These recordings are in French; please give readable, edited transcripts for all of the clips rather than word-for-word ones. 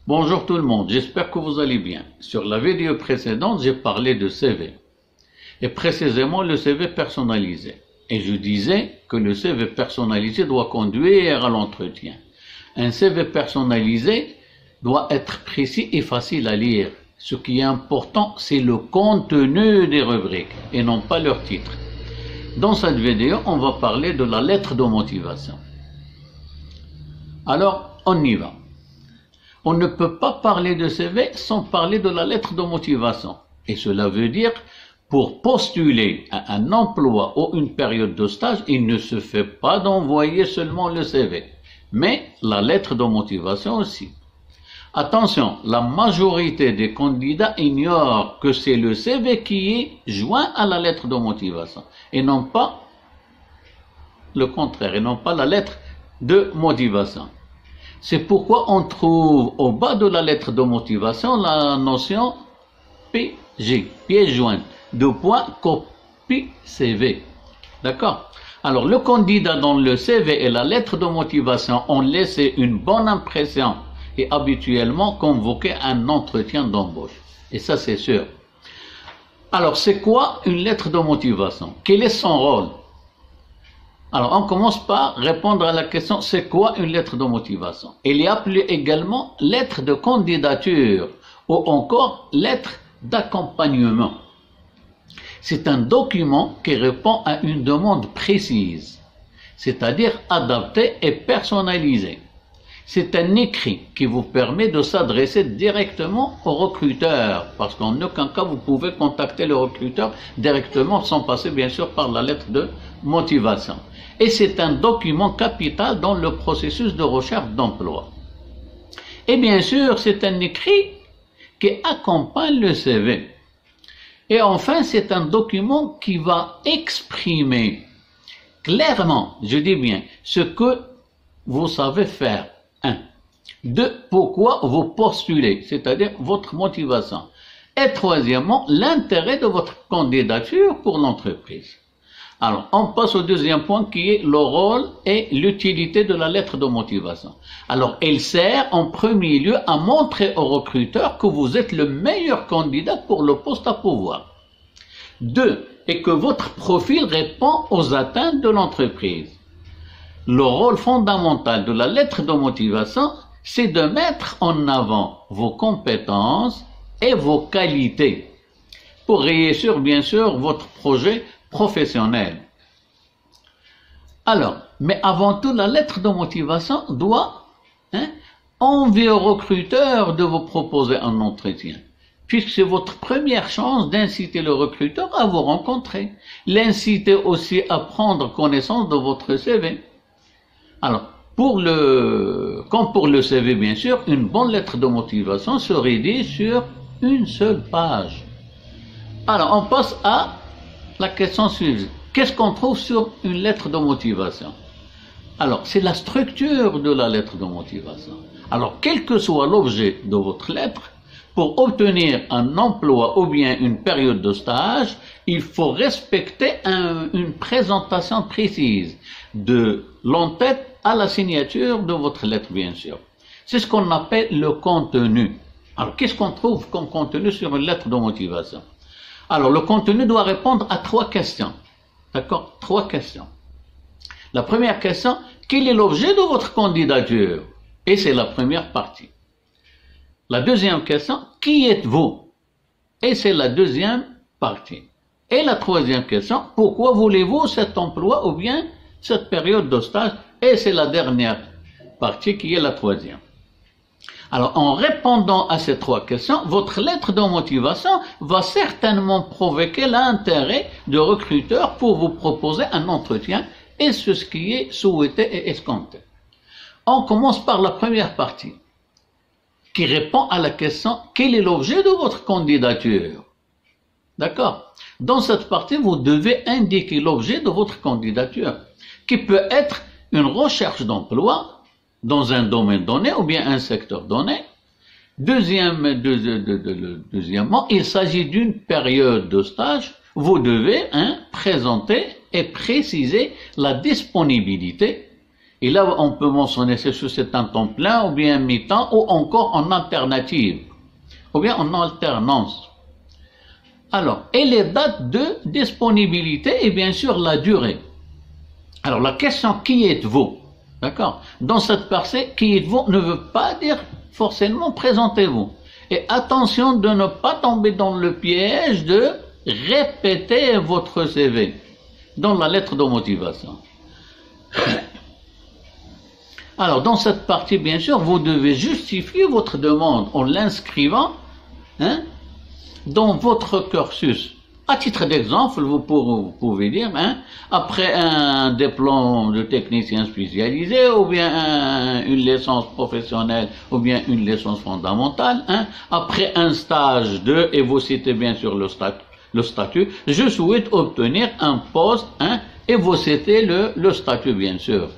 Bonjour tout le monde, j'espère que vous allez bien. Sur la vidéo précédente, j'ai parlé de CV, et précisément le CV personnalisé. Et je disais que le CV personnalisé doit conduire à l'entretien. Un CV personnalisé doit être précis et facile à lire. Ce qui est important, c'est le contenu des rubriques et non pas leur titre. Dans cette vidéo, on va parler de la lettre de motivation. Alors, on y va. On ne peut pas parler de CV sans parler de la lettre de motivation. Et cela veut dire, pour postuler à un emploi ou une période de stage, il ne se fait pas d'envoyer seulement le CV, mais la lettre de motivation aussi. Attention, la majorité des candidats ignorent que c'est le CV qui est joint à la lettre de motivation, et non pas le contraire, et non pas la lettre de motivation. C'est pourquoi on trouve au bas de la lettre de motivation la notion PJ, pièce jointe, copie CV. D'accord? Alors, le candidat dans le CV et la lettre de motivation ont laissé une bonne impression et habituellement convoqué à un entretien d'embauche. Et ça, c'est sûr. Alors, c'est quoi une lettre de motivation? Quel est son rôle? Alors, on commence par répondre à la question, c'est quoi une lettre de motivation? Elle est appelée également lettre de candidature ou encore lettre d'accompagnement. C'est un document qui répond à une demande précise, c'est-à-dire adaptée et personnalisée. C'est un écrit qui vous permet de s'adresser directement au recruteur, parce qu'en aucun cas vous pouvez contacter le recruteur directement sans passer bien sûr par la lettre de motivation. Et c'est un document capital dans le processus de recherche d'emploi. Et bien sûr, c'est un écrit qui accompagne le CV. Et enfin, c'est un document qui va exprimer clairement, je dis bien, ce que vous savez faire. 1. 2. Pourquoi vous postulez, c'est-à-dire votre motivation. Et troisièmement, l'intérêt de votre candidature pour l'entreprise. Alors, on passe au deuxième point qui est le rôle et l'utilité de la lettre de motivation. Alors, elle sert en premier lieu à montrer au recruteur que vous êtes le meilleur candidat pour le poste à pourvoir. 2. Et que votre profil répond aux attentes de l'entreprise. Le rôle fondamental de la lettre de motivation, c'est de mettre en avant vos compétences et vos qualités pour réussir bien sûr votre projet professionnel. Alors, mais avant tout, la lettre de motivation doit envier au recruteur de vous proposer un entretien, puisque c'est votre première chance d'inciter le recruteur à vous rencontrer, l'inciter aussi à prendre connaissance de votre CV. Alors, comme pour le CV bien sûr, une bonne lettre de motivation se rédige sur une seule page. Alors, on passe à la question suivante. Qu'est-ce qu'on trouve sur une lettre de motivation? Alors, c'est la structure de la lettre de motivation. Alors, quel que soit l'objet de votre lettre, pour obtenir un emploi ou bien une période de stage, il faut respecter une présentation précise, de l'entête à la signature de votre lettre, bien sûr. C'est ce qu'on appelle le contenu. Alors, qu'est-ce qu'on trouve comme contenu sur une lettre de motivation? Alors, le contenu doit répondre à 3 questions. D'accord? 3 questions. La première question, quel est l'objet de votre candidature? Et c'est la première partie. La deuxième question, qui êtes-vous? Et c'est la deuxième partie. Et la troisième question, pourquoi voulez-vous cet emploi ou bien cette période de stage? Et c'est la dernière partie qui est la troisième. Alors, en répondant à ces 3 questions, votre lettre de motivation va certainement provoquer l'intérêt de recruteur pour vous proposer un entretien, et c'est ce qui est souhaité et escompté. On commence par la première partie, qui répond à la question « Quel est l'objet de votre candidature ?» D'accord? Dans cette partie, vous devez indiquer l'objet de votre candidature, qui peut être une recherche d'emploi dans un domaine donné ou bien un secteur donné. Deuxièmement, il s'agit d'une période de stage. Vous devez présenter et préciser la disponibilité Et là, on peut mentionner si c'est un temps plein, ou bien mi-temps, ou encore en alternative, ou bien en alternance. Alors, et les dates de disponibilité et bien sûr la durée. Alors, la question qui êtes-vous? D'accord? Dans cette partie, qui êtes-vous ne veut pas dire forcément présentez-vous. Et attention de ne pas tomber dans le piège de répéter votre CV dans la lettre de motivation. Alors, dans cette partie, bien sûr, vous devez justifier votre demande en l'inscrivant dans votre cursus. À titre d'exemple, vous pouvez dire, après un diplôme de technicien spécialisé, ou bien une licence professionnelle, ou bien une licence fondamentale, après un stage et vous citez bien sûr le statut, je souhaite obtenir un poste, et vous citez le statut bien sûr.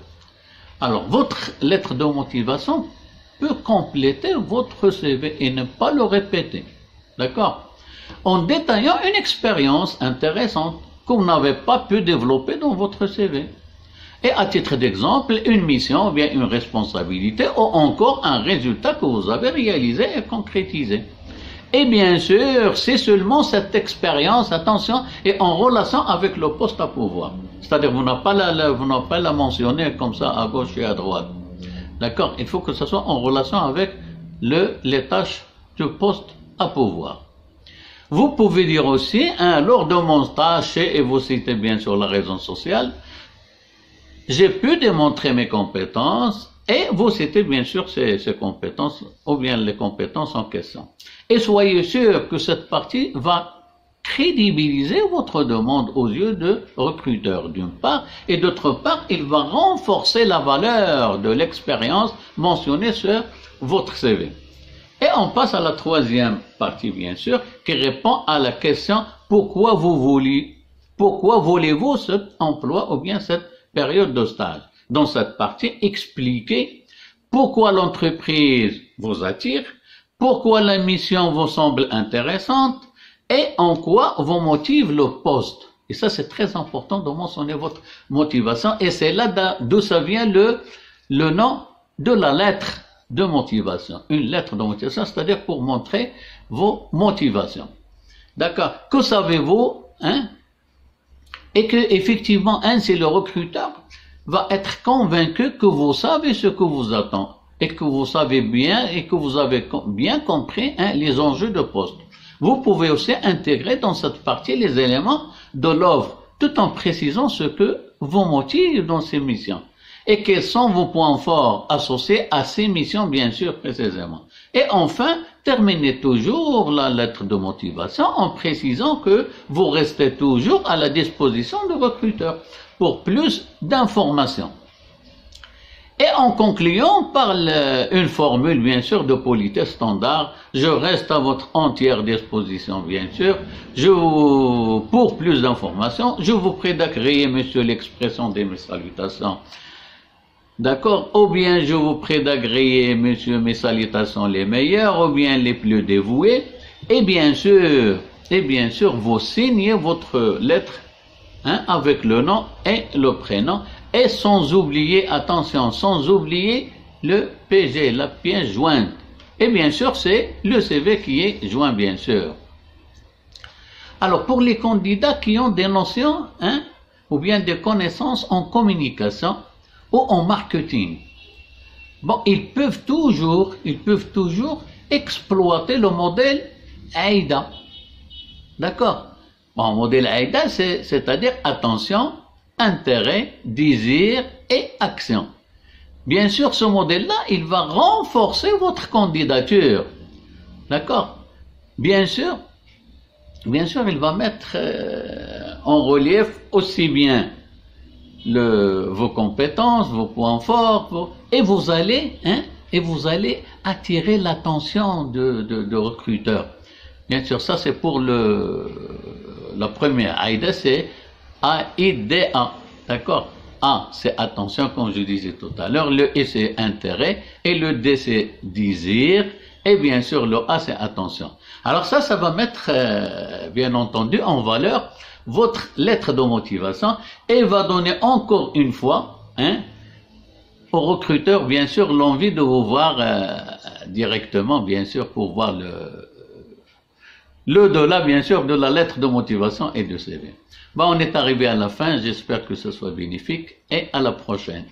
Alors, votre lettre de motivation peut compléter votre CV et ne pas le répéter. D'accord? En détaillant une expérience intéressante que vous n'avez pas pu développer dans votre CV. Et à titre d'exemple, une mission ou bien une responsabilité ou encore un résultat que vous avez réalisé et concrétisé. Et bien sûr, c'est seulement cette expérience, attention, est en relation avec le poste à pouvoir. C'est-à-dire, vous n'avez pas la mentionner comme ça à gauche et à droite. D'accord? Il faut que ce soit en relation avec les tâches du poste à pouvoir. Vous pouvez dire aussi, lors de mon stage, et vous citez bien sûr la raison sociale, j'ai pu démontrer mes compétences, et vous citez bien sûr ces compétences, ou bien les compétences en question. Et soyez sûr que cette partie va crédibiliser votre demande aux yeux de recruteurs, d'une part, et d'autre part, il va renforcer la valeur de l'expérience mentionnée sur votre CV. Et on passe à la troisième partie, bien sûr, qui répond à la question pourquoi voulez-vous cet emploi ou bien cette période de stage. Dans cette partie, expliquez pourquoi l'entreprise vous attire, pourquoi la mission vous semble intéressante et en quoi vous motive le poste. Et ça, c'est très important de mentionner votre motivation et c'est là d'où ça vient le nom de la lettre de motivation. Une lettre de motivation, c'est-à-dire pour montrer vos motivations. D'accord? Que savez-vous, et que effectivement, c'est le recruteur va être convaincu que vous savez ce que vous attend et que vous savez bien et que vous avez bien compris les enjeux de poste. Vous pouvez aussi intégrer dans cette partie les éléments de l'offre tout en précisant ce que vous motive dans ces missions et quels sont vos points forts associés à ces missions bien sûr précisément. Et enfin, terminez toujours la lettre de motivation en précisant que vous restez toujours à la disposition du recruteur pour plus d'informations. Et en concluant par une formule bien sûr de politesse standard, je reste à votre entière disposition bien sûr. Pour plus d'informations, je vous prie d'agréer monsieur l'expression de mes salutations. D'accord? Ou bien je vous prie d'agréer monsieur mes salutations les meilleures ou bien les plus dévouées. Et bien sûr, vous signez votre lettre avec le nom et le prénom. Et sans oublier, attention, sans oublier le PG, la pièce jointe. Et bien sûr, c'est le CV qui est joint, bien sûr. Alors, pour les candidats qui ont des notions, ou bien des connaissances en communication ou en marketing, bon, ils peuvent toujours exploiter le modèle AIDA. D'accord? Bon, modèle AIDA, c'est-à-dire, attention, intérêt, désir et action. Bien sûr, ce modèle-là, il va renforcer votre candidature. D'accord? Bien sûr, il va mettre en relief aussi bien vos compétences, vos points forts, et vous allez attirer l'attention de recruteurs. Bien sûr, ça c'est pour la première. AIDA, c'est AIDA, d'accord? A, c'est attention, comme je disais tout à l'heure. Le E, c'est intérêt. Et le D, c'est désir. Et bien sûr, le A, c'est attention. Alors ça va mettre, bien entendu, en valeur votre lettre de motivation et va donner encore une fois, aux recruteurs, bien sûr, l'envie de vous voir directement, bien sûr, pour voir le delà, bien sûr, de la lettre de motivation et de CV. Bon, on est arrivé à la fin, j'espère que ce soit bénéfique et à la prochaine.